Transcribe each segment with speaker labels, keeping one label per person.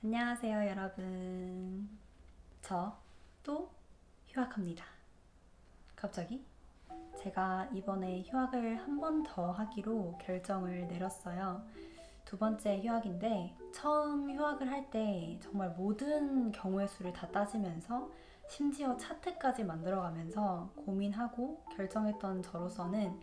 Speaker 1: 안녕하세요, 여러분. 저 또 휴학합니다. 갑자기? 제가 이번에 휴학을 한 번 더 하기로 결정을 내렸어요. 두 번째 휴학인데, 처음 휴학을 할 때 정말 모든 경우의 수를 다 따지면서 심지어 차트까지 만들어가면서 고민하고 결정했던 저로서는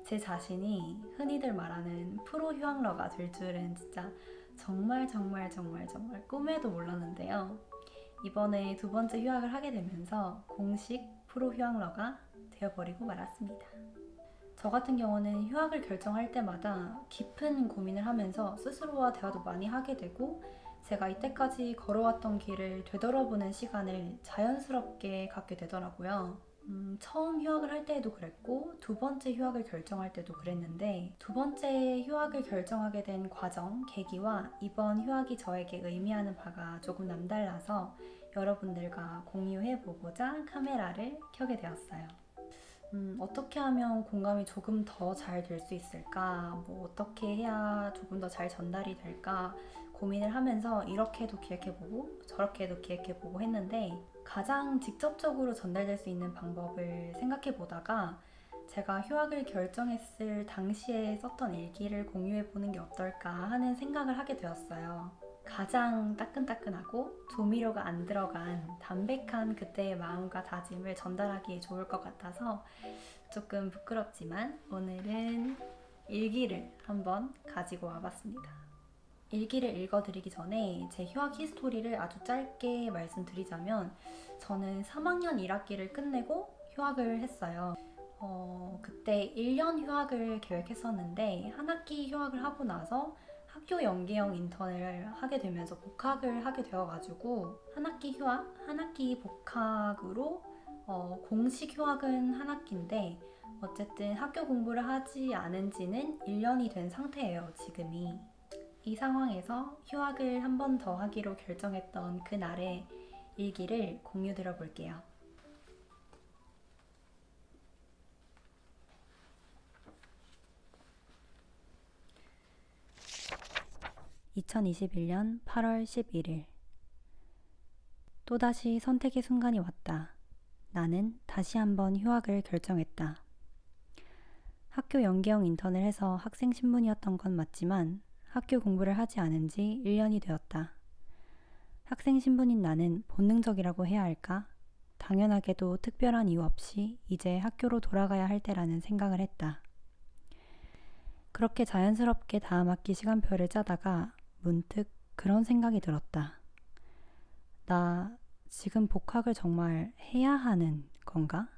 Speaker 1: 제 자신이 흔히들 말하는 프로 휴학러가 될 줄은 진짜 정말 꿈에도 몰랐는데요. 이번에 두 번째 휴학을 하게 되면서 공식 프로 휴학러가 되어버리고 말았습니다. 저 같은 경우는 휴학을 결정할 때마다 깊은 고민을 하면서 스스로와 대화도 많이 하게 되고, 제가 이때까지 걸어왔던 길을 되돌아보는 시간을 자연스럽게 갖게 되더라고요. 처음 휴학을 할 때에도 그랬고 두 번째 휴학을 결정할 때도 그랬는데, 두 번째 휴학을 결정하게 된 과정, 계기와 이번 휴학이 저에게 의미하는 바가 조금 남달라서 여러분들과 공유해보고자 카메라를 켜게 되었어요. 어떻게 하면 공감이 조금 더 잘 될 수 있을까? 어떻게 해야 조금 더 잘 전달이 될까? 고민을 하면서 이렇게도 기획해보고 저렇게도 기획해보고 했는데, 가장 직접적으로 전달될 수 있는 방법을 생각해보다가 제가 휴학을 결정했을 당시에 썼던 일기를 공유해보는 게 어떨까 하는 생각을 하게 되었어요. 가장 따끈따끈하고 조미료가 안 들어간 담백한 그때의 마음과 다짐을 전달하기에 좋을 것 같아서 조금 부끄럽지만 오늘은 일기를 한번 가지고 와봤습니다. 일기를 읽어드리기 전에 제 휴학 히스토리를 아주 짧게 말씀드리자면, 저는 3학년 1학기를 끝내고 휴학을 했어요. 그때 1년 휴학을 계획했었는데 한 학기 휴학을 하고 나서 학교 연계형 인턴을 하게 되면서 복학을 하게 되어가지고 한 학기 휴학, 한 학기 복학으로 공식 휴학은 한 학기인데 어쨌든 학교 공부를 하지 않은 지는 1년이 된 상태예요, 지금이. 이 상황에서 휴학을 한 번 더 하기로 결정했던 그날의 일기를 공유 드려볼게요. 2021년 8월 11일. 또다시 선택의 순간이 왔다. 나는 다시 한번 휴학을 결정했다. 학교 연계형 인턴을 해서 학생 신분이었던 건 맞지만 학교 공부를 하지 않은 지 1년이 되었다. 학생 신분인 나는 본능적이라고 해야 할까? 당연하게도 특별한 이유 없이 이제 학교로 돌아가야 할 때라는 생각을 했다. 그렇게 자연스럽게 다음 학기 시간표를 짜다가 문득 그런 생각이 들었다. 나 지금 복학을 정말 해야 하는 건가?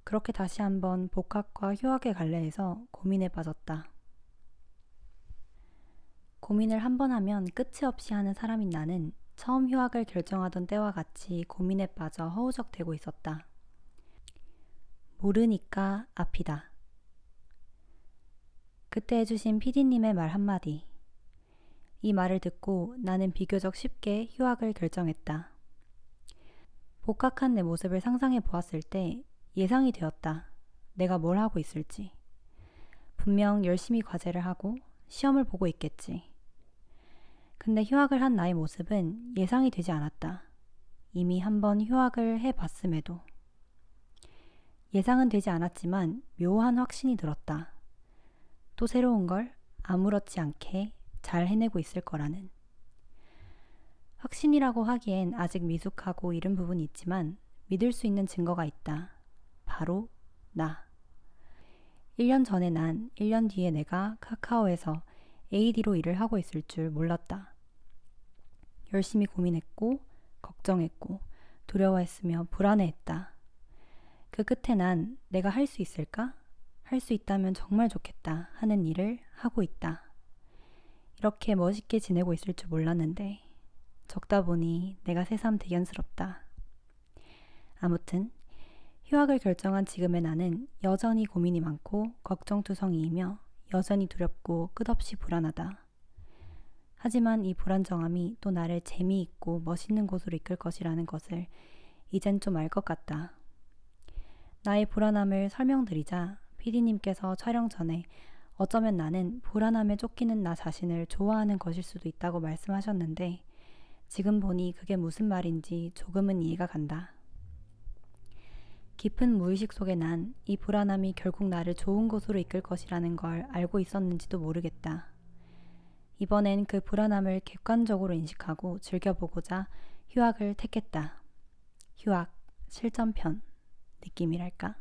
Speaker 1: 그렇게 다시 한번 복학과 휴학의 갈래에서 고민에 빠졌다. 고민을 한 번 하면 끝이 없이 하는 사람인 나는 처음 휴학을 결정하던 때와 같이 고민에 빠져 허우적대고 있었다. 모르니까 앞이다. 그때 해주신 PD님의 말 한마디. 이 말을 듣고 나는 비교적 쉽게 휴학을 결정했다. 복학한 내 모습을 상상해 보았을 때 예상이 되었다. 내가 뭘 하고 있을지. 분명 열심히 과제를 하고 시험을 보고 있겠지. 근데 휴학을 한 나의 모습은 예상이 되지 않았다. 이미 한번 휴학을 해봤음에도. 예상은 되지 않았지만 묘한 확신이 들었다. 또 새로운 걸 아무렇지 않게 잘 해내고 있을 거라는. 확신이라고 하기엔 아직 미숙하고 이른 부분이 있지만 믿을 수 있는 증거가 있다. 바로 나. 1년 전에 난 1년 뒤에 내가 카카오에서 AD로 일을 하고 있을 줄 몰랐다. 열심히 고민했고 걱정했고 두려워했으며 불안해했다. 그 끝에 난 내가 할 수 있을까? 할 수 있다면 정말 좋겠다 하는 일을 하고 있다. 이렇게 멋있게 지내고 있을 줄 몰랐는데 적다 보니 내가 새삼 대견스럽다. 아무튼 휴학을 결정한 지금의 나는 여전히 고민이 많고 걱정투성이이며 여전히 두렵고 끝없이 불안하다. 하지만 이 불안정함이 또 나를 재미있고 멋있는 곳으로 이끌 것이라는 것을 이젠 좀 알 것 같다. 나의 불안함을 설명드리자 PD님께서 촬영 전에 어쩌면 나는 불안함에 쫓기는 나 자신을 좋아하는 것일 수도 있다고 말씀하셨는데 지금 보니 그게 무슨 말인지 조금은 이해가 간다. 깊은 무의식 속에 난 이 불안함이 결국 나를 좋은 곳으로 이끌 것이라는 걸 알고 있었는지도 모르겠다. 이번엔 그 불안함을 객관적으로 인식하고 즐겨보고자 휴학을 택했다. 휴학, 실전편 느낌이랄까?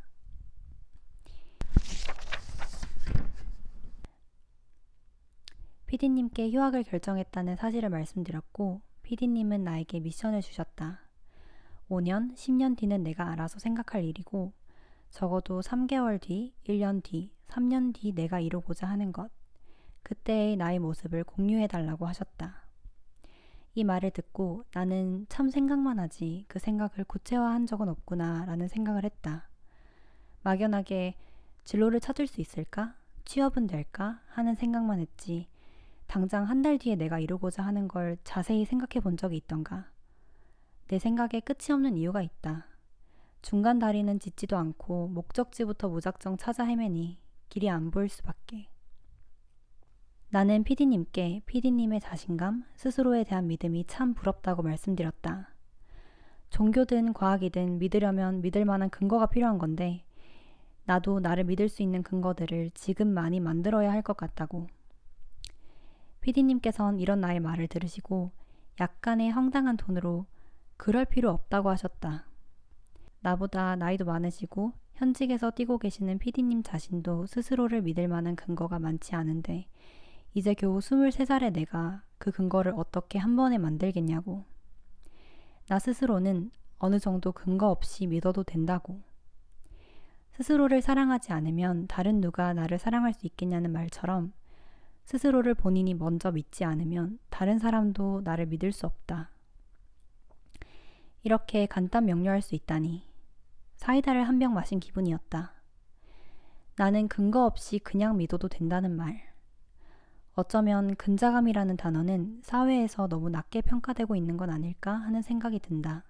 Speaker 1: PD님께 휴학을 결정했다는 사실을 말씀드렸고 PD님은 나에게 미션을 주셨다. 5년, 10년 뒤는 내가 알아서 생각할 일이고 적어도 3개월 뒤, 1년 뒤, 3년 뒤 내가 이루고자 하는 것. 그때의 나의 모습을 공유해달라고 하셨다. 이 말을 듣고 나는 참 생각만 하지 그 생각을 구체화한 적은 없구나 라는 생각을 했다. 막연하게 진로를 찾을 수 있을까? 취업은 될까? 하는 생각만 했지 당장 한 달 뒤에 내가 이루고자 하는 걸 자세히 생각해 본 적이 있던가. 내 생각에 끝이 없는 이유가 있다. 중간 다리는 짖지도 않고 목적지부터 무작정 찾아 헤매니 길이 안 보일 수밖에. 나는 PD님께 PD님의 자신감, 스스로에 대한 믿음이 참 부럽다고 말씀드렸다. 종교든 과학이든 믿으려면 믿을 만한 근거가 필요한 건데 나도 나를 믿을 수 있는 근거들을 지금 많이 만들어야 할 것 같다고. PD님께선 이런 나의 말을 들으시고 약간의 황당한 톤으로 그럴 필요 없다고 하셨다. 나보다 나이도 많으시고 현직에서 뛰고 계시는 PD님 자신도 스스로를 믿을 만한 근거가 많지 않은데 이제 겨우 23살의 내가 그 근거를 어떻게 한 번에 만들겠냐고. 나 스스로는 어느 정도 근거 없이 믿어도 된다고. 스스로를 사랑하지 않으면 다른 누가 나를 사랑할 수 있겠냐는 말처럼 스스로를 본인이 먼저 믿지 않으면 다른 사람도 나를 믿을 수 없다. 이렇게 간단 명료할 수 있다니. 사이다를 한 병 마신 기분이었다. 나는 근거 없이 그냥 믿어도 된다는 말. 어쩌면 근자감이라는 단어는 사회에서 너무 낮게 평가되고 있는 건 아닐까 하는 생각이 든다.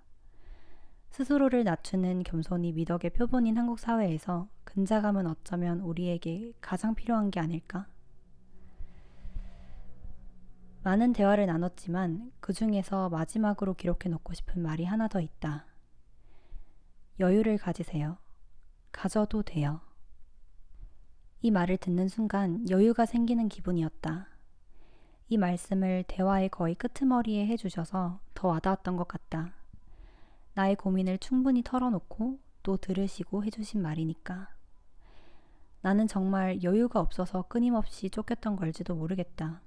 Speaker 1: 스스로를 낮추는 겸손이 미덕의 표본인 한국 사회에서 근자감은 어쩌면 우리에게 가장 필요한 게 아닐까? 많은 대화를 나눴지만 그 중에서 마지막으로 기록해 놓고 싶은 말이 하나 더 있다. 여유를 가지세요. 가져도 돼요. 이 말을 듣는 순간 여유가 생기는 기분이었다. 이 말씀을 대화의 거의 끄트머리에 해주셔서 더 와닿았던 것 같다. 나의 고민을 충분히 털어놓고 또 들으시고 해주신 말이니까. 나는 정말 여유가 없어서 끊임없이 쫓겼던 걸지도 모르겠다.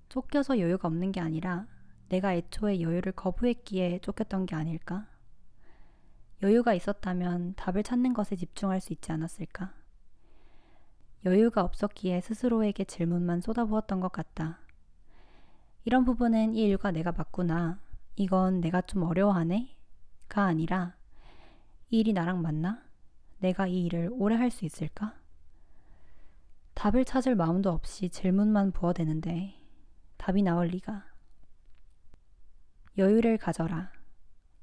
Speaker 1: 쫓겨서 여유가 없는 게 아니라 내가 애초에 여유를 거부했기에 쫓겼던 게 아닐까? 여유가 있었다면 답을 찾는 것에 집중할 수 있지 않았을까? 여유가 없었기에 스스로에게 질문만 쏟아부었던 것 같다. 이런 부분은 이 일과 내가 맞구나. 이건 내가 좀 어려워하네? 가 아니라 이 일이 나랑 맞나? 내가 이 일을 오래 할 수 있을까? 답을 찾을 마음도 없이 질문만 부어대는데 답이 나올 리가. 여유를 가져라.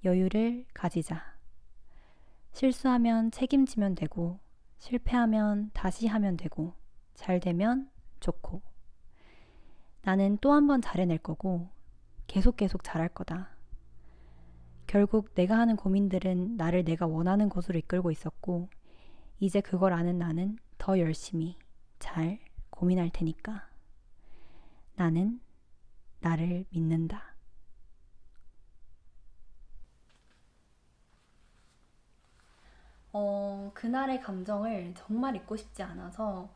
Speaker 1: 여유를 가지자. 실수하면 책임지면 되고 실패하면 다시 하면 되고 잘 되면 좋고 나는 또 한 번 잘해낼 거고 계속 잘할 거다. 결국 내가 하는 고민들은 나를 내가 원하는 곳으로 이끌고 있었고 이제 그걸 아는 나는 더 열심히 잘 고민할 테니까. 나는 나를 믿는다. 그날의 감정을 정말 잊고 싶지 않아서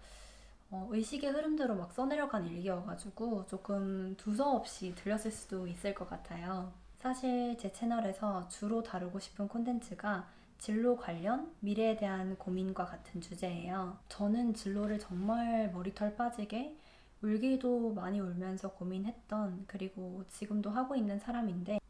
Speaker 1: 의식의 흐름대로 막 써내려간 일기여가지고 조금 두서없이 들렸을 수도 있을 것 같아요. 사실 제 채널에서 주로 다루고 싶은 콘텐츠가 진로 관련 미래에 대한 고민과 같은 주제예요. 저는 진로를 정말 머리털 빠지게 울기도 많이 울면서 고민했던 그리고 지금도 하고 있는 사람인데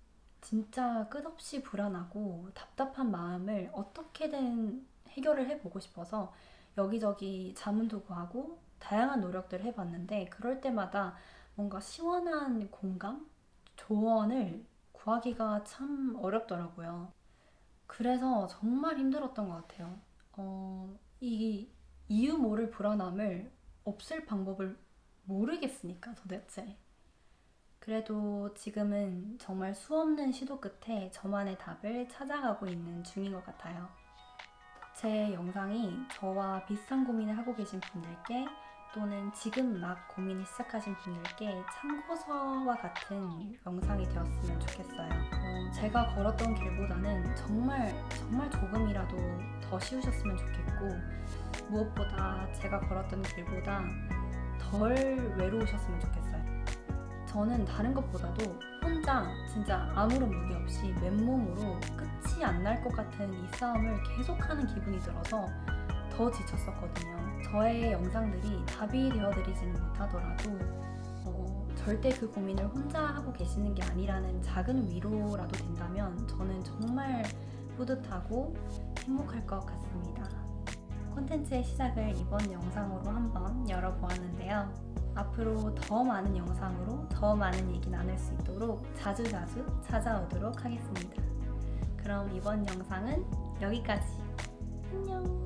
Speaker 1: 진짜 끝없이 불안하고 답답한 마음을 어떻게든 해결을 해보고 싶어서 여기저기 자문도 구하고 다양한 노력들을 해봤는데 그럴 때마다 뭔가 시원한 공감? 조언을 구하기가 참 어렵더라고요. 그래서 정말 힘들었던 것 같아요. 이 이유 모를 불안함을 없을 방법을 모르겠으니까 도대체. 그래도 지금은 정말 수없는 시도 끝에 저만의 답을 찾아가고 있는 중인 것 같아요. 제 영상이 저와 비슷한 고민을 하고 계신 분들께 또는 지금 막 고민을 시작하신 분들께 참고서와 같은 영상이 되었으면 좋겠어요. 제가 걸었던 길보다는 정말 조금이라도 더 쉬우셨으면 좋겠고, 무엇보다 제가 걸었던 길보다 덜 외로우셨으면 좋겠어요. 저는 다른 것보다도 혼자 진짜 아무런 무기 없이 맨몸으로 끝이 안 날 것 같은 이 싸움을 계속하는 기분이 들어서 더 지쳤었거든요. 저의 영상들이 답이 되어드리지는 못하더라도 절대 그 고민을 혼자 하고 계시는 게 아니라는 작은 위로라도 된다면 저는 정말 뿌듯하고 행복할 것 같습니다. 콘텐츠의 시작을 이번 영상으로 한번 열어보았는데요. 앞으로 더 많은 영상으로 더 많은 얘기 나눌 수 있도록 자주자주 찾아오도록 하겠습니다. 그럼 이번 영상은 여기까지. 안녕!